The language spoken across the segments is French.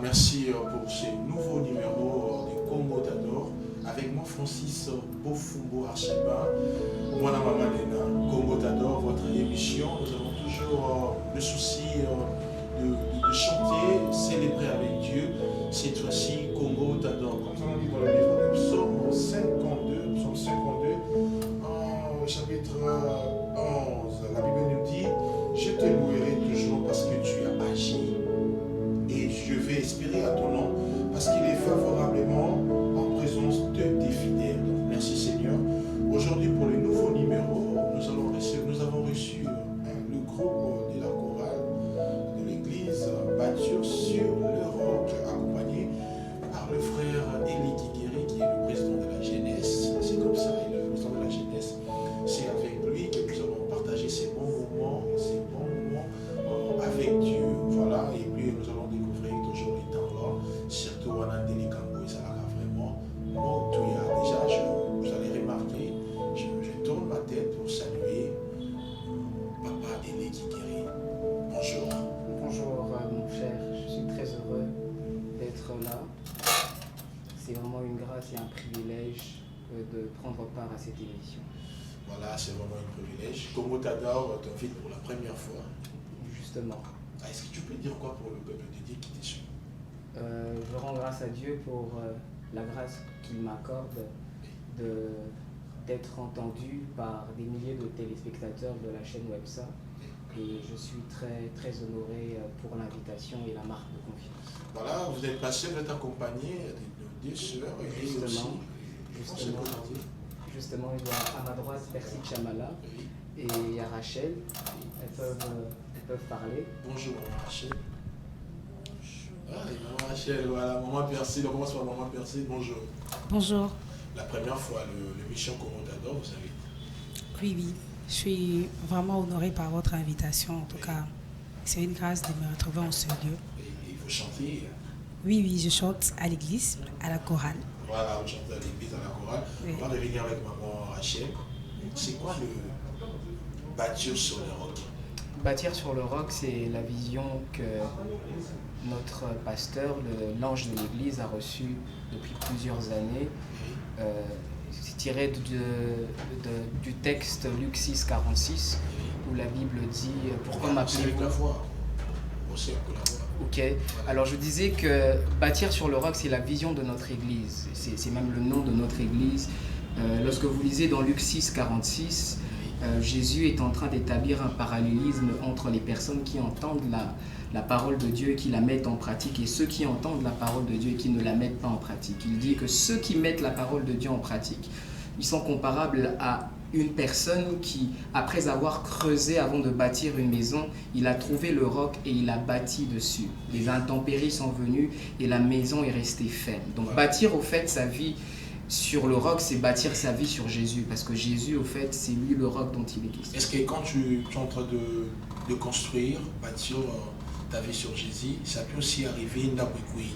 Merci pour ce nouveau numéro de Congo Tador avec moi Francis Bofumbo Archiba, moi la maman Lena. Congo Tador, votre émission, nous avons toujours le souci de chanter, célébrer avec Dieu. Cette fois-ci, Congo Tador. Comme nous avons dit dans le livre de Psaume 52, chapitre 11, la Bible nous dit: je te louerai toujours parce que tu as agi. Et je vais espérer à ton nom parce qu'il est favorablement en présence de tes fidèles. Merci Seigneur. Aujourd'hui pour le nouveau numéro, nous avons reçu le groupe de la chorale de l'église Bâtir sur le roc, accompagné par le frère Élie Kikeri qui est le président de la jeunesse. C'est comme ça, il est le président de la jeunesse. C'est avec lui que nous allons partager ces bons moments avec Dieu. Voilà, et puis nous allons découvrir toujours les temps là, surtout en Andélie Kango, et ça va vraiment Montouya. Déjà, vous allez remarquer, je tourne ma tête pour saluer Papa Élie Kikeri. Bonjour. Bonjour mon cher, je suis très heureux d'être là. C'est vraiment une grâce et un privilège de prendre part à cette émission. Voilà, c'est vraiment un privilège. Congo Tador t'invite pour la première fois. Justement. Est-ce que tu peux dire quoi pour le peuple de Dieu qui te suit? Je rends grâce à Dieu pour la grâce qu'il m'accorde d'être entendu par des milliers de téléspectateurs de la chaîne Websa. Et je suis très, très honoré pour l'invitation et la marque de confiance. Voilà, vous êtes passé, vous êtes accompagné de deux sœurs. Justement, il y a à ma droite Percy Chamala et il y a Rachel. Elles peuvent parler. Bonjour Rachel. Maman Rachel, voilà, maman Percy, on commence par maman Percy, bonjour. Bonjour. La première fois, l'émission Congo Tador vous invite. Oui, je suis vraiment honorée par votre invitation. En tout cas, c'est une grâce de me retrouver en ce lieu. Et vous chantez? Oui, je chante à l'église, à la chorale. Voilà, vous chantez à l'église, à la chorale. Oui. On va revenir avec maman Rachel. C'est quoi le bâtir sur le roc? Bâtir sur le roc, c'est la vision que notre pasteur, l'ange de l'église, a reçue depuis plusieurs années. C'est tiré du texte Luc 6, 46, où la Bible dit « Pourquoi m'appelez-vous » Ok, alors je disais que bâtir sur le roc, c'est la vision de notre église. C'est même le nom de notre église. Lorsque vous lisez dans Luc 6, 46, Jésus est en train d'établir un parallélisme entre les personnes qui entendent la parole de Dieu et qui la mettent en pratique et ceux qui entendent la parole de Dieu et qui ne la mettent pas en pratique. Il dit que ceux qui mettent la parole de Dieu en pratique, ils sont comparables à une personne qui, après avoir creusé avant de bâtir une maison, il a trouvé le roc et il a bâti dessus. Les intempéries sont venues et la maison est restée ferme. Donc bâtir au fait sa vie sur le roc, c'est bâtir sa vie sur Jésus, parce que Jésus, au fait, c'est lui le roc dont il est question. Est-ce que quand tu es en train de construire, bâtir ta vie sur Jésus, ça peut aussi arriver n'abouikoui?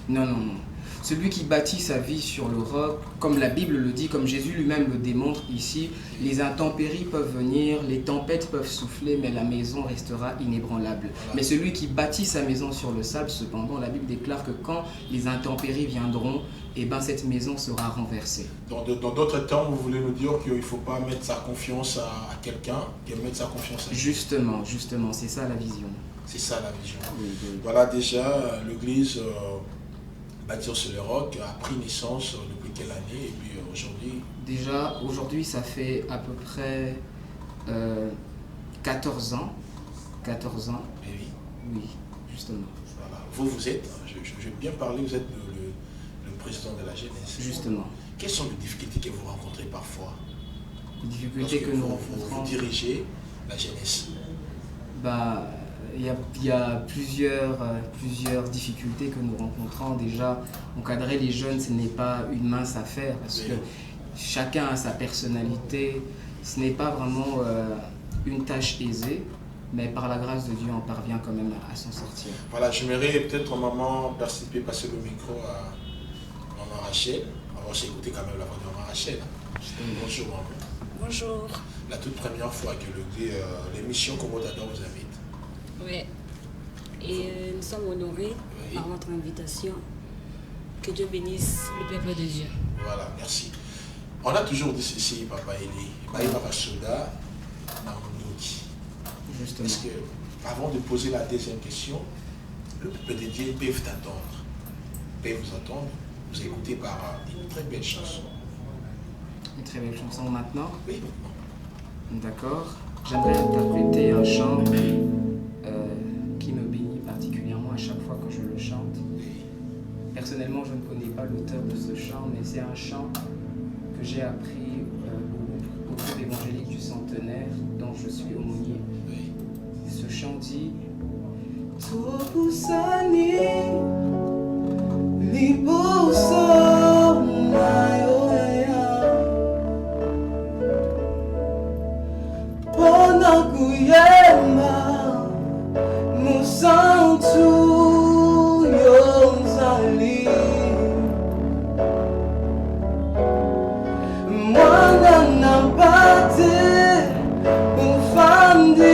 Non. Celui qui bâtit sa vie sur le roc, comme la Bible le dit, comme Jésus lui-même le démontre ici, les intempéries peuvent venir, les tempêtes peuvent souffler, mais la maison restera inébranlable. Voilà. Mais celui qui bâtit sa maison sur le sable, cependant, la Bible déclare que quand les intempéries viendront, cette maison sera renversée. Dans d'autres temps, vous voulez nous dire qu'il ne faut pas mettre sa confiance à quelqu'un, qu'il faut mettre sa confiance à Dieu. Justement, c'est ça la vision. C'est ça la vision. Oui. Voilà, déjà, l'église Bâtir sur le roc a pris naissance depuis quelle année et puis aujourd'hui? Déjà, aujourd'hui, ça fait à peu près 14 ans. 14 ans. Et oui. Oui, justement. Voilà. Vous êtes, je vais bien parler, vous êtes le président de la jeunesse. Justement. Quelles sont les difficultés que vous rencontrez parfois? Les difficultés que nous rencontrons. Vous dirigez la jeunesse. Il y a plusieurs difficultés que nous rencontrons. Déjà, encadrer les jeunes, ce n'est pas une mince affaire parce que chacun a sa personnalité. Ce n'est pas vraiment une tâche aisée, mais par la grâce de Dieu, on parvient quand même à s'en sortir. Voilà, j'aimerais peut-être maman participer, passer le micro à maman Rachel. On va s'écouter quand même la voix de maman Rachel. Bonjour maman. Bonjour. La toute première fois que l'émission Congo Tador vous invite. Oui. Et nous sommes honorés par votre invitation. Que Dieu bénisse le peuple de Dieu. Voilà, merci. On a toujours dit ceci, Papa Eli. Justement. Parce que, avant de poser la deuxième question, le peuple de Dieu peut t'attendre. Peut vous attendre. Vous écoutez par une très belle chanson. Une très belle chanson maintenant. Oui, maintenant. D'accord. J'aimerais interpréter un chant qui me bénit particulièrement à chaque fois que je le chante. Personnellement, je ne connais pas l'auteur de ce chant, mais c'est un chant que j'ai appris au groupe évangélique du Centenaire, dont je suis aumônier. Ce chant dit Topusani, liboso na yoya, pona kuyema, musantu yonzali, mwana nambate, ufandi.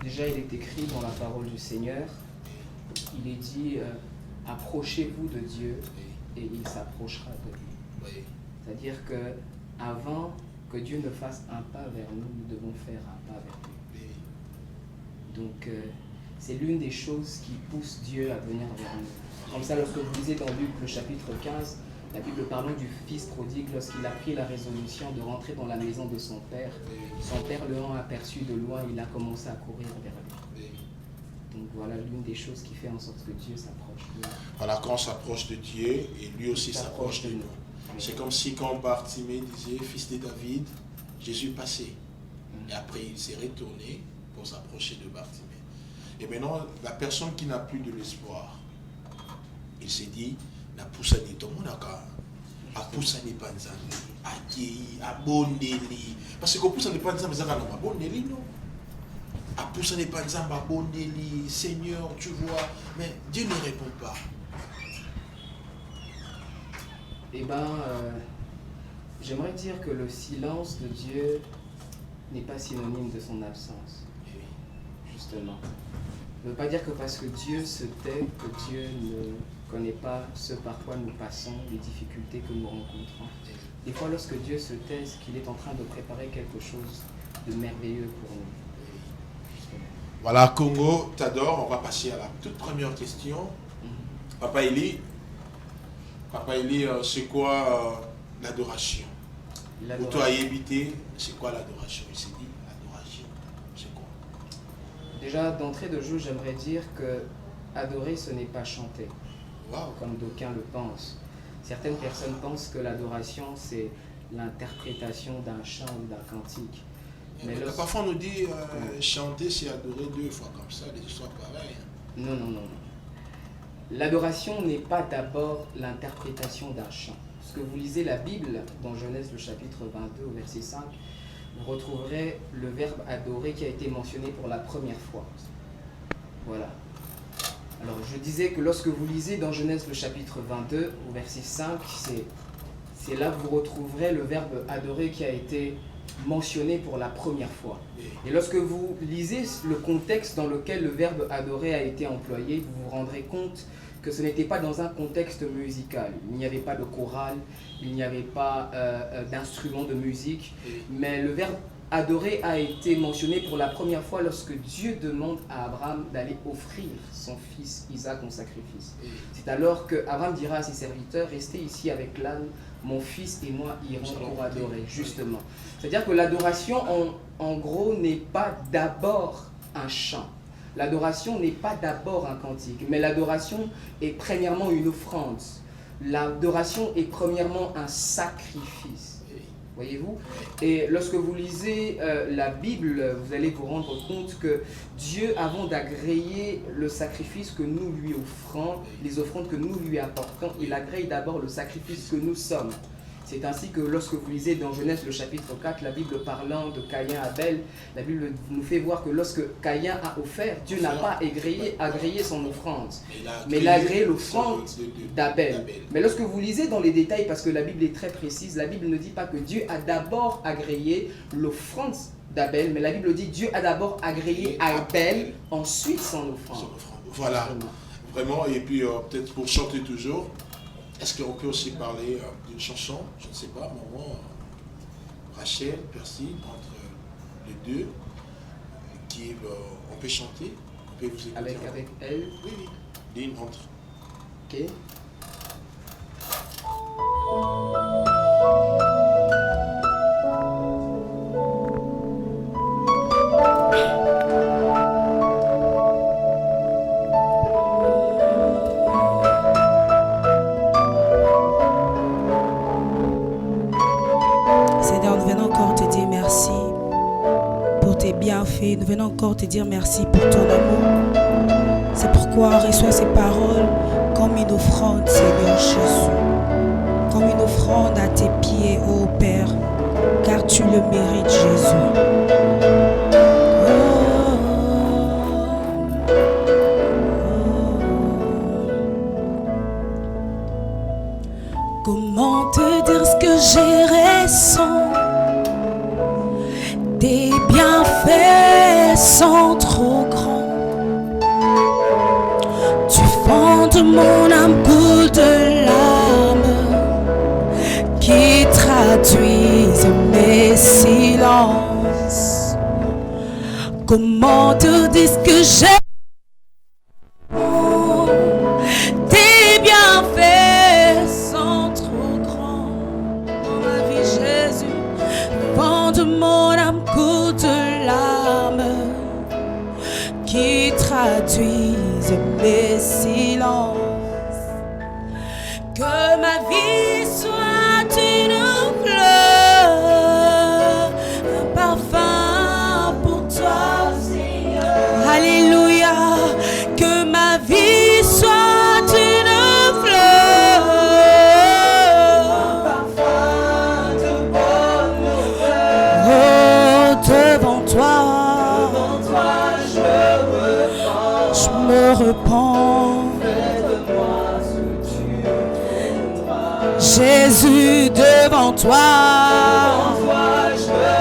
Déjà, il est écrit dans la parole du Seigneur, il est dit approchez-vous de Dieu et il s'approchera de vous. C'est-à-dire que avant que Dieu ne fasse un pas vers nous, nous devons faire un pas vers lui. Donc, c'est l'une des choses qui pousse Dieu à venir vers nous. Comme ça, lorsque vous lisez dans Luc le chapitre 15, la Bible parlant du fils prodigue, lorsqu'il a pris la résolution de rentrer dans la maison de son père le ayant aperçu de loin, il a commencé à courir vers lui. Donc voilà l'une des choses qui fait en sorte que Dieu s'approche de nous. Voilà, quand on s'approche de Dieu, et lui aussi s'approche de nous. C'est comme si quand Bartimée disait, fils de David, Jésus passait. Et après il s'est retourné pour s'approcher de Bartimée. Et maintenant, la personne qui n'a plus de l'espoir, il s'est dit, na poussani to monaka a poussani panzani a ki a bondeli parce que poussani panzani zaka na bondeli non a poussani panzani a bondeli Seigneur tu vois mais Dieu ne répond pas. Eh ben J'aimerais dire que le silence de Dieu n'est pas synonyme de son absence, justement. Ça ne veut pas dire que parce que Dieu se tait, que Dieu ne connaît pas ce par quoi nous passons, les difficultés que nous rencontrons. Des fois, lorsque Dieu se tait, c'est qu'il est en train de préparer quelque chose de merveilleux pour nous. Justement. Voilà, Congo, t'adore. On va passer à la toute première question. Papa Eli, c'est quoi l'adoration? Pour toi, habité, c'est quoi l'adoration? Il s'est dit, l'adoration, c'est quoi? Déjà, d'entrée de jeu, j'aimerais dire que adorer, ce n'est pas chanter, comme d'aucuns le pensent. Certaines personnes pensent que l'adoration, c'est l'interprétation d'un chant ou d'un cantique. Mais parfois, on nous dit, chanter, c'est adorer deux fois comme ça, des histoires pareilles. Non, non, non. L'adoration n'est pas d'abord l'interprétation d'un chant. Lorsque vous lisez la Bible, dans Genèse, le chapitre 22, au verset 5, vous retrouverez le verbe adorer qui a été mentionné pour la première fois. Voilà. Alors, je disais que lorsque vous lisez dans Genèse, le chapitre 22, au verset 5, c'est là que vous retrouverez le verbe adorer qui a été mentionné pour la première fois. Et lorsque vous lisez le contexte dans lequel le verbe adorer a été employé, vous vous rendrez compte que ce n'était pas dans un contexte musical. Il n'y avait pas de chorale, il n'y avait pas d'instrument de musique, mais le verbe adorer a été mentionné pour la première fois lorsque Dieu demande à Abraham d'aller offrir son fils Isaac en sacrifice. C'est alors que Abraham dira à ses serviteurs, restez ici avec l'âne, mon fils et moi irons pour adorer, justement. C'est-à-dire que l'adoration, en gros, n'est pas d'abord un chant. L'adoration n'est pas d'abord un cantique, mais l'adoration est premièrement une offrande. L'adoration est premièrement un sacrifice. Voyez-vous? Et lorsque vous lisez la Bible, vous allez vous rendre compte que Dieu, avant d'agréer le sacrifice que nous lui offrons, les offrandes que nous lui apportons, il agrée d'abord le sacrifice que nous sommes. C'est ainsi que lorsque vous lisez dans Genèse le chapitre 4, la Bible parlant de Caïn et Abel, la Bible nous fait voir que lorsque Caïn a offert, Dieu n'a pas agréé son offrande, mais il a agréé l'offrande d'Abel. Mais lorsque vous lisez dans les détails, parce que la Bible est très précise, la Bible ne dit pas que Dieu a d'abord agréé l'offrande d'Abel, mais la Bible dit Dieu a d'abord agréé Abel, ensuite son offrande. Voilà, vraiment, et puis peut-être pour chanter toujours. Est-ce qu'on peut aussi parler d'une chanson, je ne sais pas, maman, Rachel, Percy, entre les deux, qui on peut chanter, on peut vous écouter. Avec elle? Oui, oui, l'une entre. Ok. Bienfaits, nous venons encore te dire merci pour ton amour. C'est pourquoi reçois ces paroles comme une offrande, Seigneur Jésus, comme une offrande à tes pieds, ô Père, car tu le mérites, Jésus. Comment te dire ce que j'ai ressenti? Tes bienfaits sont trop grands. Tu fondes mon âme boule de larmes qui traduisent mes silences. Comment te dire ce que j'ai? Tes bienfaits sont trop grands dans ma vie, Jésus. Fonde mon âme de larmes qui traduisent mes silences. Que ma vie soit une fleur, un parfum pour toi, Seigneur. Alléluia. Que ma vie soit une fleur, un parfum de bonne odeur. Devant toi, je me repens. Fais de moi ce que tu voudras. Jésus, devant toi. Je me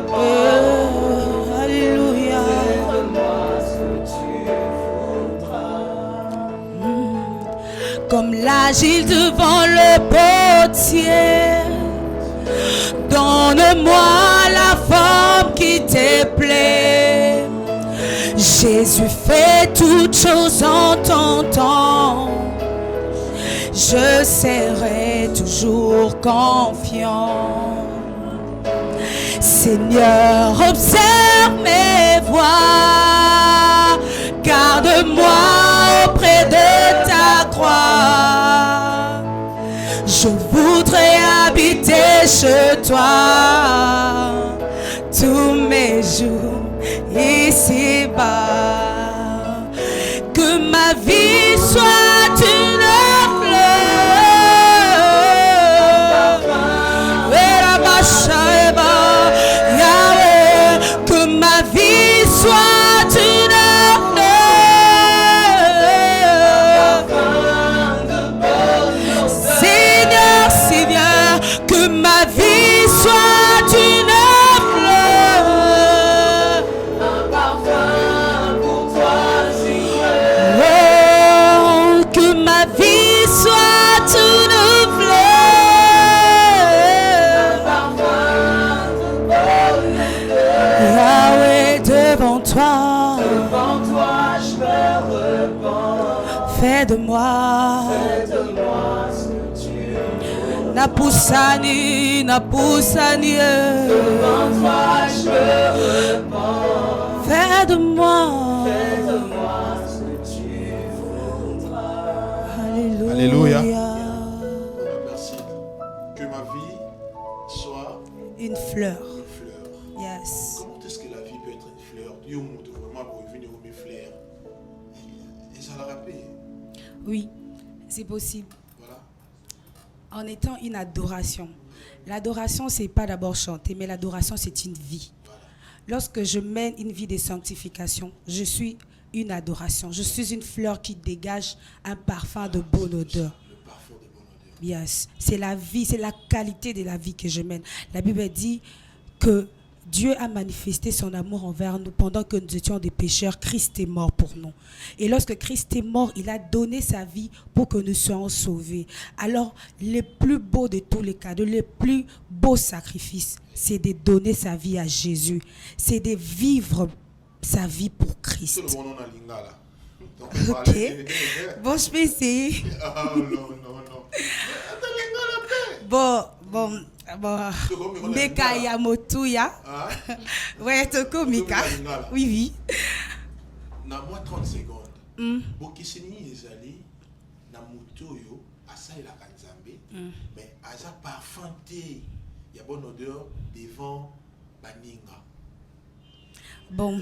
repens. Alléluia. Fais-moi ce que tu voudras. Comme l'agile devant le potier. Donne-moi la forme qui te plaît. Jésus fait toutes choses en ton temps. Je serai toujours confiant. Seigneur, observe mes voies. Garde-moi auprès de ta croix. Je voudrais habiter chez toi tous mes jours ici-bas. Que ma vie soit une fleur. Yahweh, que ma vie soit une fleur. Seigneur, Seigneur, que ma vie soit une fleur. Un parfum pour toi, Oh, que ma vie soit une fleur. Yahweh, devant toi. Devant toi, je me repens. Fais de moi. Fais-de-moi ce que tu veux. Napusani, napusani. Devant toi, je me repens. Fais de moi. Fais-de-moi ce que tu voudras. Alléluia. Alléluia. Merci. Que ma vie soit Une fleur. une fleur. Yes. Comment est-ce que la vie peut être une fleur? Dieu montre vraiment pour venir aux fleurs. Et ça l'a rappelé. Oui, c'est possible. Voilà. En étant une adoration. L'adoration, c'est pas d'abord chanter, mais l'adoration, c'est une vie. Lorsque je mène une vie de sanctification, je suis une adoration. Je suis une fleur qui dégage un parfum de bonne odeur. Le parfum de bonne odeur. Yes. C'est la vie, c'est la qualité de la vie que je mène. La Bible dit que Dieu a manifesté son amour envers nous pendant que nous étions des pécheurs. Christ est mort pour nous. Et lorsque Christ est mort, il a donné sa vie pour que nous soyons sauvés. Alors, le plus beau de tous les cadeaux, le plus beau sacrifice, c'est de donner sa vie à Jésus. C'est de vivre sa vie pour Christ. C'est le bon nom à Lingala. Donc, Ok. Bon, je peux essayer. Ah non, non, non. Bon. Meka Lingala. Yamotuya. Ah, Ouais, Toko Mika. Lingala. Oui, oui. Na moi 30 secondes. Bokiseni ezali na mutoyo asaila kanzambe. Mais aza parfum te. Il y a bonne odeur devant baninga. Bon.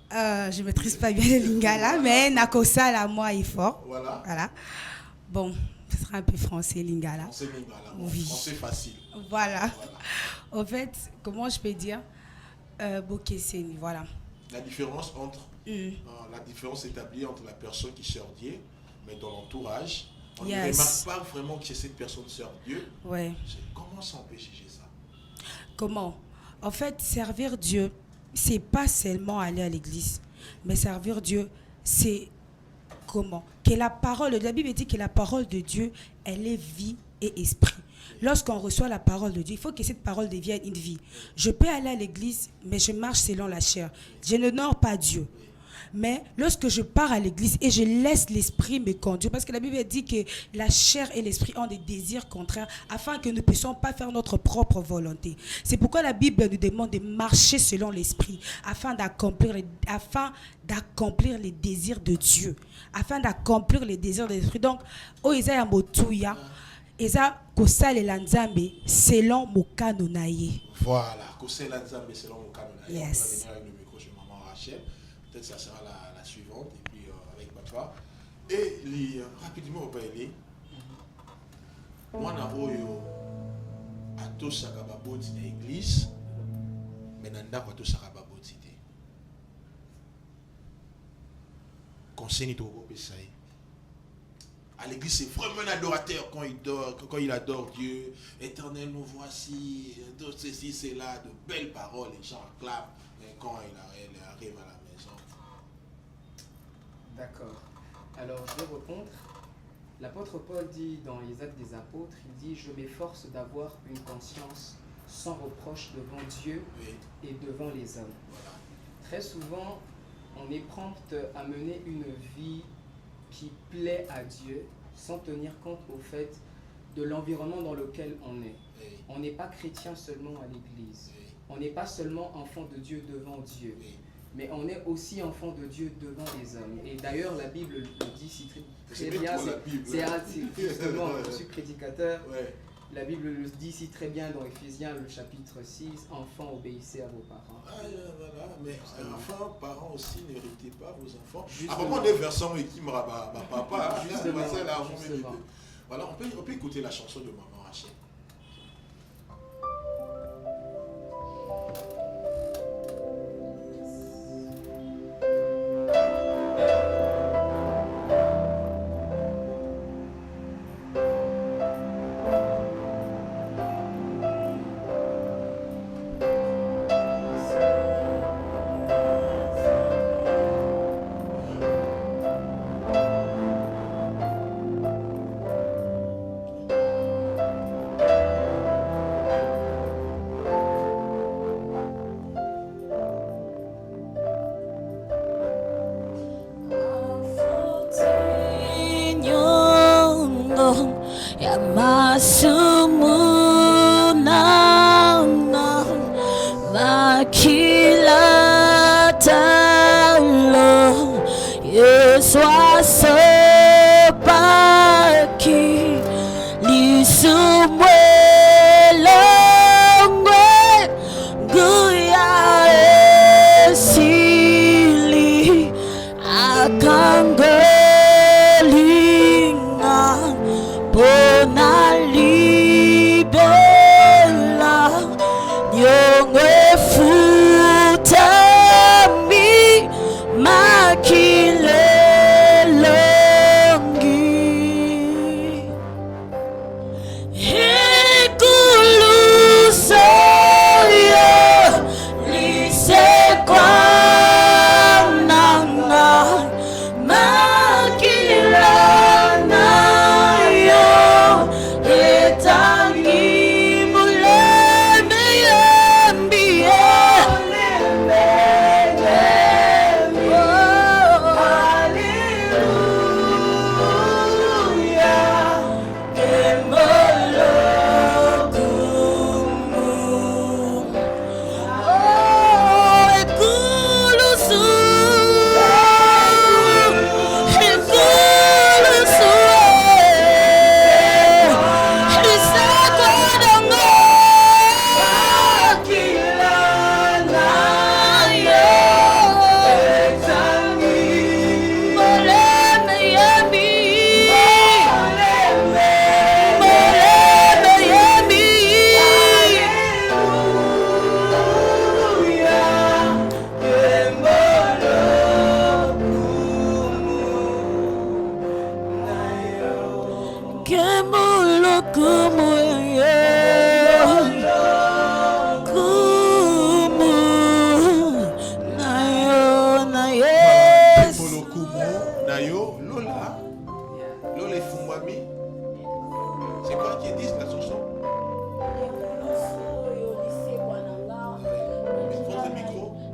Je ne maîtrise pas bien le lingala, mais Nakosa, là, moi, il est fort. Voilà. Voilà. Bon, ce sera un peu français, lingala. Français lingala. Oui. Français facile. Voilà. En fait, comment je peux dire Bokeseni, voilà. La différence entre la différence établie entre la personne qui sert Dieu, mais dans l'entourage, on ne remarque pas vraiment que cette personne sert Dieu. Ouais. Comment s'empêcher ça? Comment? En fait, servir Dieu, c'est pas seulement aller à l'église, mais servir Dieu, c'est comment? Que la parole, la Bible dit que la parole de Dieu, elle est vie et esprit. Lorsqu'on reçoit la parole de Dieu, il faut que cette parole devienne une vie. Je peux aller à l'église, mais je marche selon la chair. Je n'honore pas Dieu. Mais lorsque je pars à l'église et je laisse l'esprit me conduire, parce que la Bible dit que la chair et l'esprit ont des désirs contraires afin que nous ne puissions pas faire notre propre volonté. C'est pourquoi la Bible nous demande de marcher selon l'esprit afin d'accomplir les désirs de Dieu, afin d'accomplir les désirs de l'esprit. Donc, Oisa Motuya, Eza kosalela nzambe selon mokano na ye. Voilà, kosalela nzambe selon mokano na ye. Yes. On va venir avec le micro chez maman Rachel. Peut-être que ça sera la suivante et puis avec papa. Et rapidement on va aller. Moi na oyo atosaka baboti na église, mais na ndako atosaka baboti te. Conseil ni toko pesa ye. à l'église, c'est vraiment un adorateur quand il dort, quand il adore Dieu. Éternel, nous voici, de ceci, c'est là, de belles paroles, les gens acclament. Mais quand il arrive à la maison. D'accord. Alors, je vais répondre. L'apôtre Paul dit dans les Actes des Apôtres, il dit « Je m'efforce d'avoir une conscience sans reproche devant Dieu Oui. et devant les hommes. » Voilà. Très souvent, on est prompt à mener une vie qui plaît à Dieu sans tenir compte au fait de l'environnement dans lequel on est. Oui. On n'est pas chrétien seulement à l'église. Oui. On n'est pas seulement enfant de Dieu devant Dieu. Oui. Mais on est aussi enfant de Dieu devant les hommes. Et d'ailleurs, la Bible le dit si très J'aimais bien. trop la Bible. C'est justement, je suis prédicateur. Ouais. La Bible le dit si très bien dans Éphésiens, le chapitre 6, enfants, obéissez à vos parents. Ah, voilà. Mais enfin, parents aussi, n'héritez pas vos enfants. Justement. À propos des versants qui me rabat papa, Justement, c'est l'argent justement. mérité. Voilà, on peut écouter la chanson de Maman Rachel.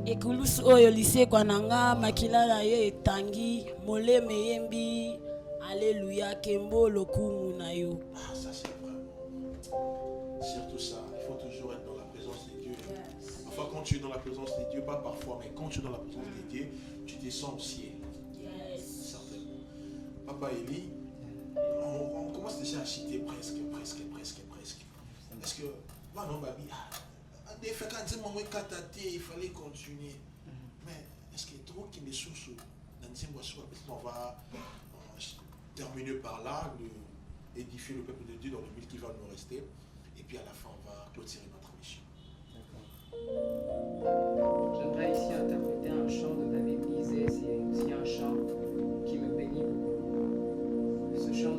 ekulusu oyo lisekwa na nga makila na yo etangi moleme yembi alléluia kembo lokumu na yo. Ah, ça c'est vraiment surtout ça, il faut toujours être dans la présence de Dieu. Enfin, quand tu es dans la présence de Dieu, pas parfois, mais quand tu es dans la présence de Dieu, tu descends au ciel. Certainement. Papa Eli, on commence déjà à chiter presque. Parce que, moi non, Babi, il fallait continuer. Mais est-ce qu'il y a trop qui me sous on va terminer par là, édifier le peuple de Dieu dans le mille qui va nous rester. Et puis à la fin, on va clôturer notre mission. J'aimerais ici interpréter un chant de David Lisée. C'est aussi un chant qui me bénit beaucoup. Ce chant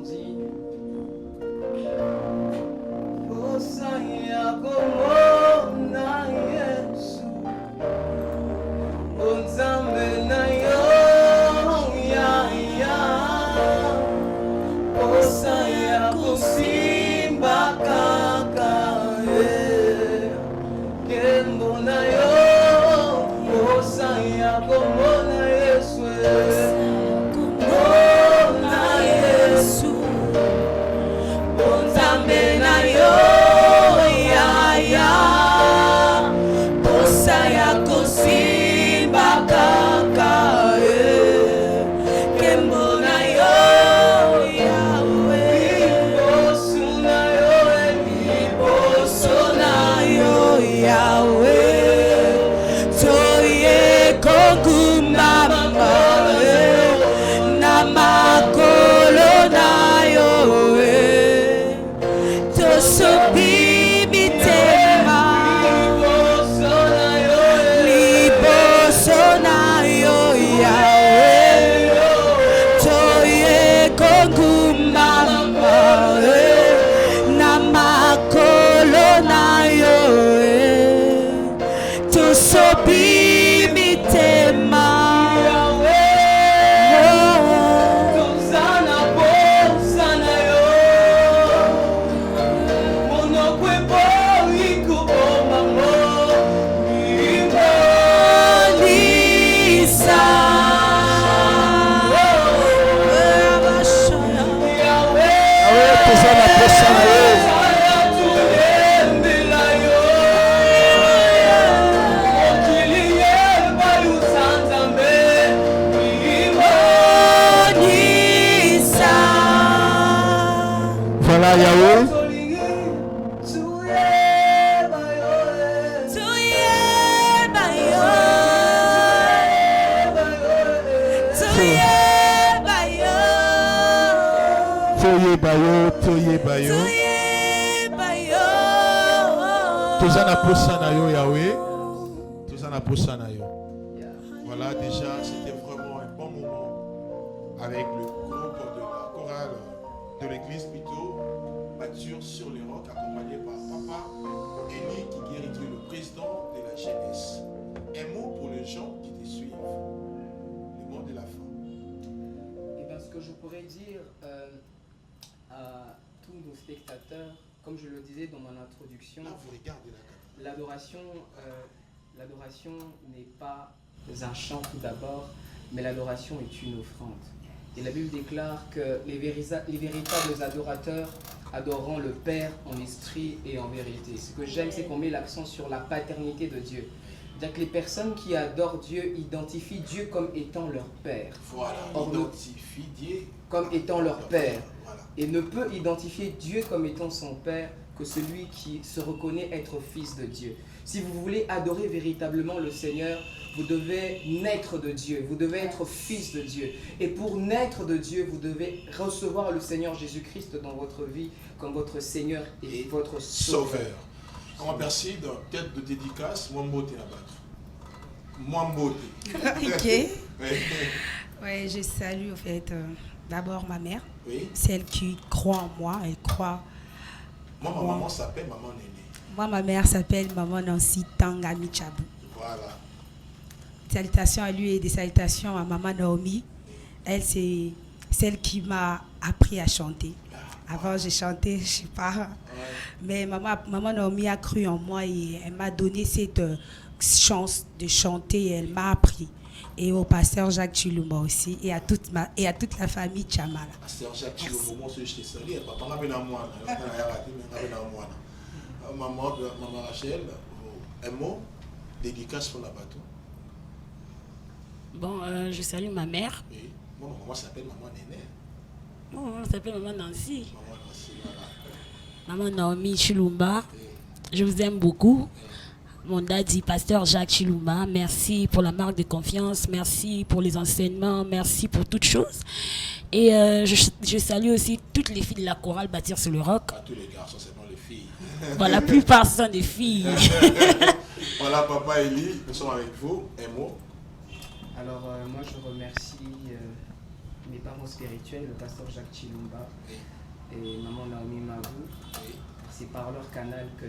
Tozana posana yo. Voilà Yahweh. Toye bayo. Tozana posana yo Yahweh. Tozana posana yo. Voilà, déjà, c'était vraiment un bon moment avec le groupe de la chorale de l'église, plutôt, Bâtir sur les rocs, accompagné par Papa Eli qui guérit le président de la jeunesse. Un mot pour les gens qui te suivent. Le mot de la fin. Et bien, ce que je pourrais dire à tous nos spectateurs, comme je le disais dans mon introduction, Là, vous regardez la caméra. l'adoration n'est pas un chant tout d'abord, mais l'adoration est une offrande. Et la Bible déclare que les véritables adorateurs adoreront le Père en esprit et en vérité. Ce que j'aime, c'est qu'on met l'accent sur la paternité de Dieu. C'est-à-dire que les personnes qui adorent Dieu identifient Dieu comme étant leur Père. Voilà, identifie Dieu comme étant leur Père. Voilà. Et ne peut identifier Dieu comme étant son Père que celui qui se reconnaît être fils de Dieu. Si vous voulez adorer véritablement le Seigneur, vous devez naître de Dieu, vous devez être fils de Dieu. Et pour naître de Dieu, vous devez recevoir le Seigneur Jésus-Christ dans votre vie comme votre Seigneur et votre Sauveur. On merci de tête de dédicace, Mwambote à battre. Mwambote. Ok. Ouais, je salue en fait d'abord ma mère, Oui. celle qui croit en moi, elle croit. Moi, ma maman s'appelle Maman Néné. Moi, ma mère s'appelle Maman Nancy Tanga Michabou. Voilà. Salutations à lui et des salutations à Maman Naomi. Elle, c'est celle qui m'a appris à chanter. Avant, j'ai chanté, je sais pas. Ouais. Mais Maman Naomi a cru en moi et elle m'a donné cette chance de chanter et elle m'a appris. Et au pasteur Jacques Chilumba aussi et à toute la famille Chamala. Pasteur Jacques Chilumba, je te salue. Papa m'a bien à moi. Maman Rachel, un mot, dédicace pour la bateau. Bon, je salue ma mère. Oui. Moi, ma maman s'appelle Maman Néné. Mon maman s'appelle Maman Nancy. Maman Nancy, voilà. Maman Naomi Chilumba. Je vous aime beaucoup. Mon daddy, pasteur Jacques Chilumba, merci pour la marque de confiance, merci pour les enseignements, merci pour toutes choses. Et je salue aussi toutes les filles de la chorale Bâtir sur le roc. Pas tous les garçons, c'est pas les filles. Bon, la plupart sont des filles. Voilà, Papa Eli, nous sommes avec vous. Un mot. Alors, moi, je remercie mes parents spirituels, le pasteur Jacques Chilumba et Maman Naomi Mabou. C'est par leur canal que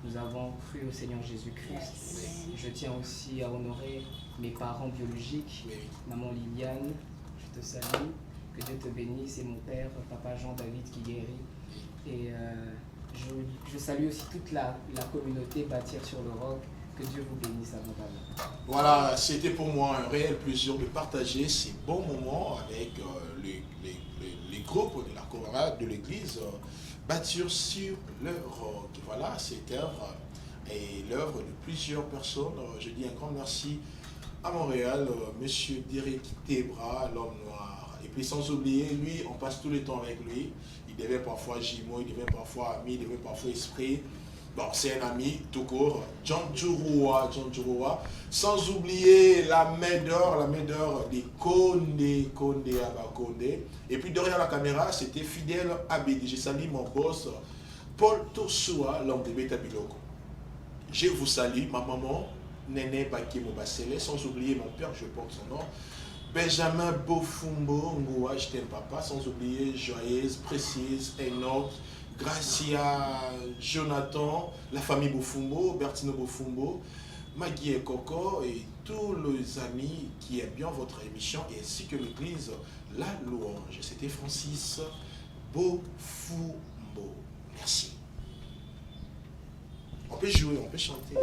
nous avons cru au Seigneur Jésus-Christ. Je tiens aussi à honorer mes parents biologiques, Maman Liliane, je te salue, que Dieu te bénisse, et mon père, Papa Jean-David qui guérit. Et je salue aussi toute la communauté Bâtir sur le roc. Que Dieu vous bénisse abondamment. Voilà, c'était pour moi un réel plaisir de partager ces bons moments avec les groupes de la chorale de l'église Bâtir sur le roc. Voilà, cette œuvre est l'œuvre de plusieurs personnes. Je dis un grand merci à Montréal, monsieur Derek Tebra, l'homme noir. Et puis sans oublier, lui, on passe tout le temps avec lui. Il devait parfois Jimo, il devait parfois Ami, il devait parfois Esprit. Bon, c'est un ami tout court, John Juroua, sans oublier la main d'or des Condé Abakonde. Et puis derrière la caméra, c'était Fidèle Abedi. Je salue mon boss, Paul Tosoua, l'homme de Beta Biloko. Je vous salue, ma maman, Néné Baké Mobasele, sans oublier mon père, je porte son nom, Benjamin Bofumbo, Ngoua, je t'aime papa, sans oublier Joyeuse, Précise, Enoch, Gracia, Jonathan, la famille Bofumbo, Bertino Bofumbo, Maggie et Coco et tous les amis qui aiment bien votre émission et ainsi que l'église La Louange. C'était Francis Bofumbo. Merci. On peut jouer, on peut chanter.